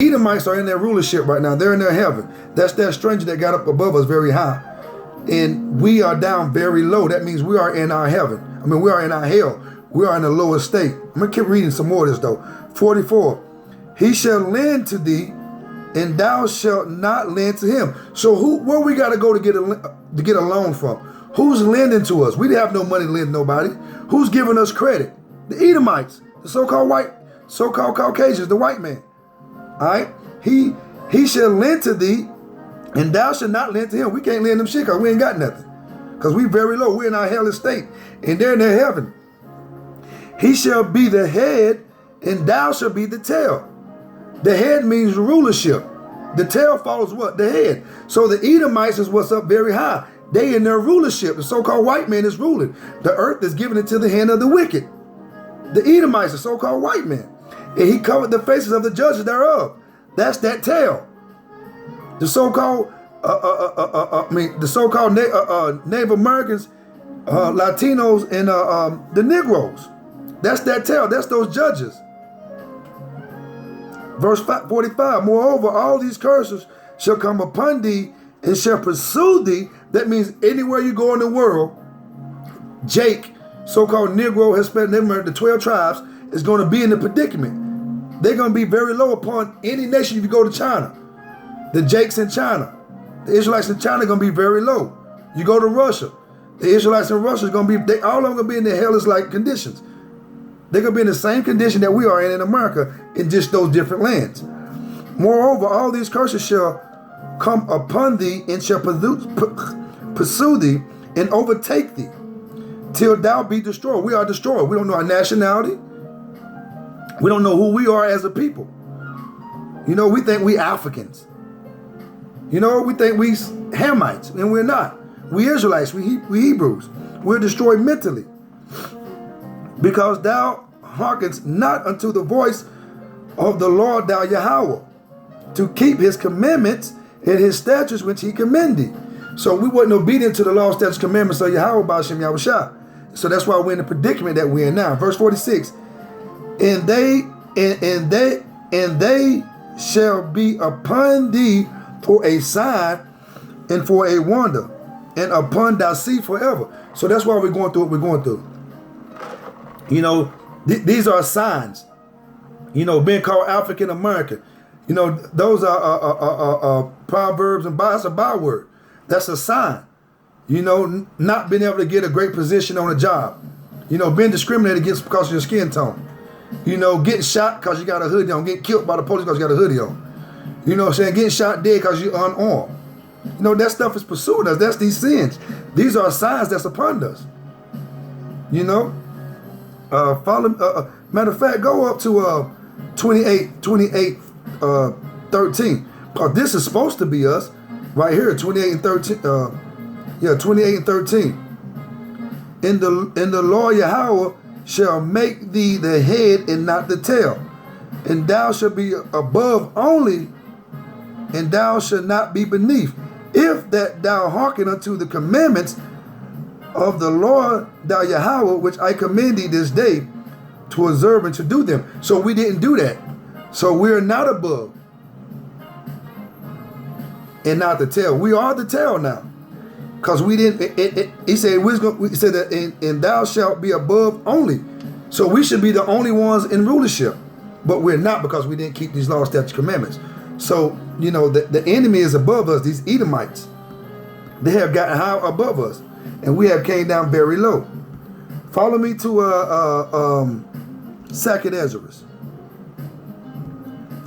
Edomites are in their rulership right now. They're in their heaven. That's that stranger that got up above us very high. And we are down very low. That means we are in our heaven. I mean, we are in our hell. We are in a lower state. I'm going to keep reading some more of this though. 44. He shall lend to thee, and thou shalt not lend to him. So where we got to go to get a loan from? Who's lending to us? We have no money to lend to nobody. Who's giving us credit? The Edomites, the so-called Caucasians, the white man. All right? He shall lend to thee, and thou shalt not lend to him. We can't lend them shit because we ain't got nothing. Because we very low. We're in our hellish state. And they're in their heaven. He shall be the head, and thou shalt be the tail. The head means rulership. The tail follows what? The head. So the Edomites is what's up very high. They in their rulership. The so-called white man is ruling. The earth is given into the hand of the wicked. The Edomites, the so-called white man. And he covered the faces of the judges thereof. That's that tail. The so-called, Native Americans, Latinos, and the Negroes. That's that tail. That's those judges. Verse 45, moreover, all these curses shall come upon thee and shall pursue thee. That means anywhere you go in the world, Jake, so-called Negro, Hispanic, the 12 tribes, is going to be in the predicament. They're going to be very low upon any nation if you go to China. The Jakes in China. The Israelites in China are going to be very low. You go to Russia. The Israelites in Russia are going to be, all of them going to be in the hellish-like conditions. They're going to be in the same condition that we are in America, in just those different lands. Moreover, all these curses shall come upon thee and shall pursue thee and overtake thee till thou be destroyed. We are destroyed. We don't know our nationality. We don't know who we are as a people. You know, we think we Africans. You know, we think we Hamites, and we're not. We Israelites, we Hebrews. We're destroyed mentally. Because thou hearkenest not unto the voice of the Lord thou Yahweh, to keep his commandments and his statutes which he command thee. So we wasn't obedient to the law, statutes, commandments of Yahweh Ba'ashem Yahushua. So that's why we're in the predicament that we're in now. Verse 46. And they shall be upon thee for a sign and for a wonder, and upon thy seed forever. So that's why we're going through what we're going through. You know, these are signs. You know, being called African American. You know, those are proverbs and that's a byword. That's a sign. You know, not being able to get a great position on a job. You know, being discriminated against because of your skin tone. You know, getting shot because you got a hoodie on. Getting killed by the police because you got a hoodie on. You know what I'm saying? Getting shot dead because you're unarmed. You know, that stuff is pursuing us. That's these sins. These are signs that's upon us. You know? Matter of fact, go up to 28, 13. Because this is supposed to be us right here, 28 and 13. 28 and 13. In the Lord Yahweh shall make thee the head and not the tail. And thou shalt be above only, and thou shalt not be beneath. If that thou hearken unto the commandments of the Lord thou Yahweh, which I command thee this day to observe and to do them. So we didn't do that. So we're not above and not the tail. We are the tail now. Because we didn't, he said that and thou shalt be above only. So we should be the only ones in rulership. But we're not, because we didn't keep these laws, statutes, commandments. So, you know, the enemy is above us, these Edomites. They have gotten high above us. And we have came down very low. Follow me to Second Ezra.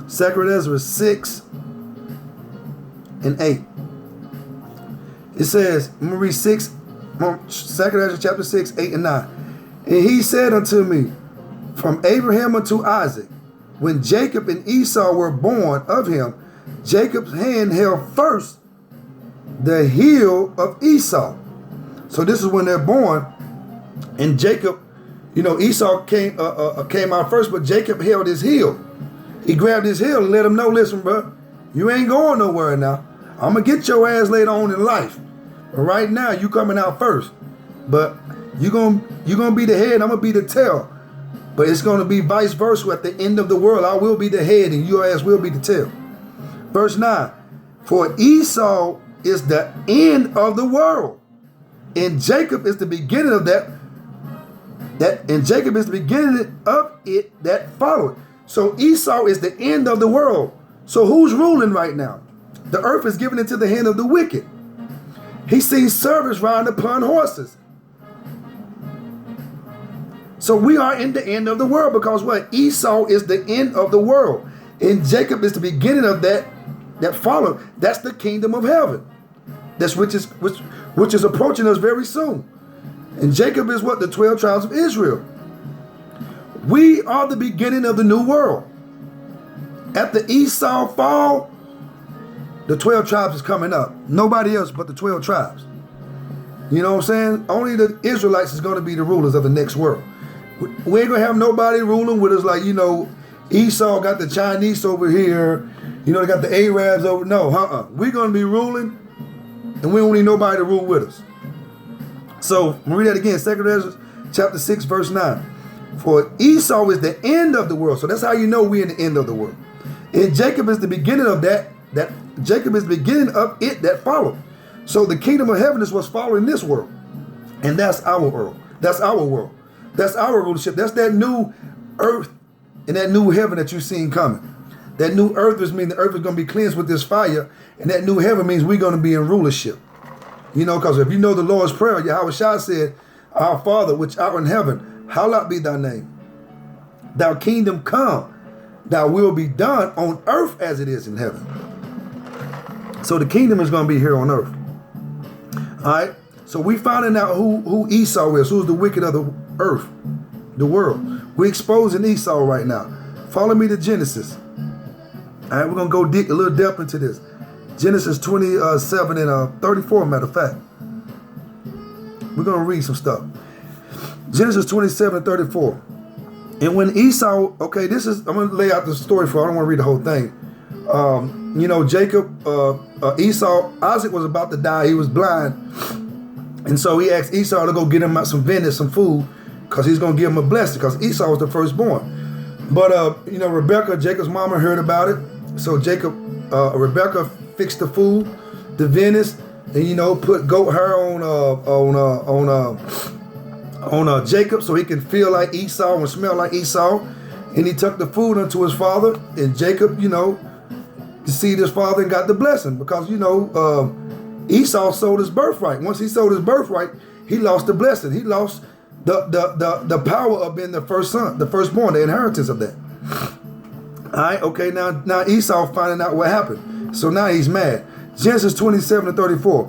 Second Ezra 6 and 8. It says, I'm going to read 2 Ezra chapter 6, 8 and 9. And he said unto me, from Abraham unto Isaac, when Jacob and Esau were born of him, Jacob's hand held first the heel of Esau. So this is when they're born. And Jacob, you know, Esau came out first, but Jacob held his heel. He grabbed his heel and let him know, listen, bro, you ain't going nowhere now. I'm going to get your ass later on in life. But right now, you coming out first. But you're gonna be the head, I'm going to be the tail. But it's going to be vice versa at the end of the world. I will be the head and your ass will be the tail. Verse 9. For Esau is the end of the world, and Jacob is the beginning of and Jacob is the beginning of it that followed. So Esau is the end of the world. So who's ruling right now? The earth is given into the hand of the wicked. He sees servants riding upon horses. So we are in the end of the world because what? Esau is the end of the world. And Jacob is the beginning of that followed. That's the kingdom of heaven. That's which is approaching us very soon. And Jacob is what? The 12 tribes of Israel. We are the beginning of the new world. At the Esau fall, the 12 tribes is coming up. Nobody else but the 12 tribes. You know what I'm saying? Only the Israelites is going to be the rulers of the next world. We ain't going to have nobody ruling with us like, Esau got the Chinese over here. They got the Arabs over. No, We're going to be ruling, and we don't need nobody to rule with us. So, read that again. 2 Ezra chapter 6, verse 9. For Esau is the end of the world. So that's how you know we're in the end of the world. And Jacob is the beginning of that Jacob is the beginning of it that followed. So the kingdom of heaven is what's following this world. And that's our world. That's our world. That's our rulership. That's that new earth and that new heaven that you've seen coming. That new earth means the earth is going to be cleansed with this fire. And that new heaven means we're going to be in rulership. Because if you know the Lord's Prayer, Yahweh Shah said, Our Father, which art in heaven, hallowed be thy name. Thy kingdom come. Thy will be done on earth as it is in heaven. So the kingdom is going to be here on earth. All right. So we finding out who Esau is, who's the wicked of the earth, the world. We're exposing Esau right now. Follow me to Genesis. All right. We're going to go dig a little depth into this. Genesis 27 and 34, matter of fact. We're going to read some stuff. Genesis 27 and 34. And when Esau, I'm going to lay out the story for you. I don't want to read the whole thing. Jacob, Esau, Isaac was about to die. He was blind. And so he asked Esau to go get him some venison, some food, because he's going to give him a blessing, because Esau was the firstborn. But, Rebecca, Jacob's mama, heard about it. So Rebecca fixed the food, the venison, and, put goat hair on Jacob so he can feel like Esau and smell like Esau. And he took the food unto his father, and Jacob, deceived his father and got the blessing because, Esau sold his birthright. Once he sold his birthright, he lost the blessing. He lost the power of being the first son, the firstborn, the inheritance of that. All right, okay, now Esau finding out what happened. So now he's mad. Genesis 27 and 34.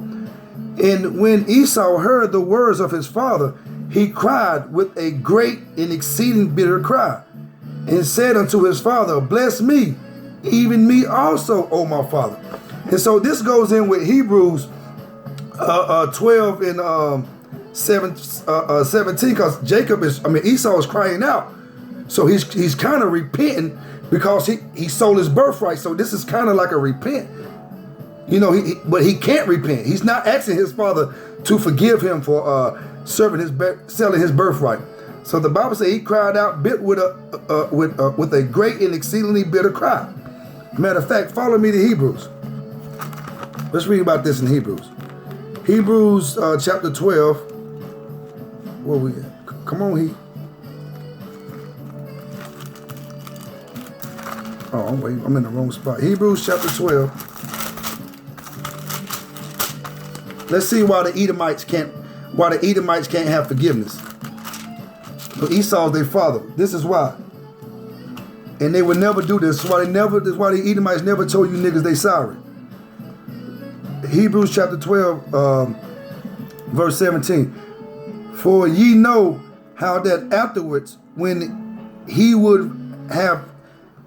And when Esau heard the words of his father, he cried with a great and exceeding bitter cry, and said unto his father, Bless me, even me also, O my father. And so this goes in with Hebrews 12 and 17, because Esau is crying out. So he's kind of repenting because he sold his birthright. So this is kind of like a repent. But he can't repent. He's not asking his father to forgive him for selling his birthright. So the Bible says he cried out with a great and exceedingly bitter cry. Matter of fact, follow me to Hebrews. Let's read about this in Hebrews. Hebrews chapter 12. Where we at? Come on, Oh, wait, I'm in the wrong spot. Hebrews chapter 12. Let's see why the Edomites can't have forgiveness. So Esau's their father. This is why. And they would never do this. This is why the Edomites never told you niggas they sorry. Hebrews chapter 12, verse 17. For ye know how that afterwards, when he would have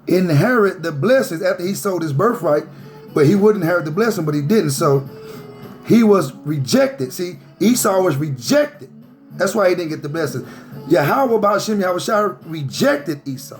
inherit the blessings after he sold his birthright, but he would inherit the blessing, but he didn't. So he was rejected. See, Esau was rejected. That's why he didn't get the blessing. Yahweh Ba'ashem Yahweh Shai rejected Esau.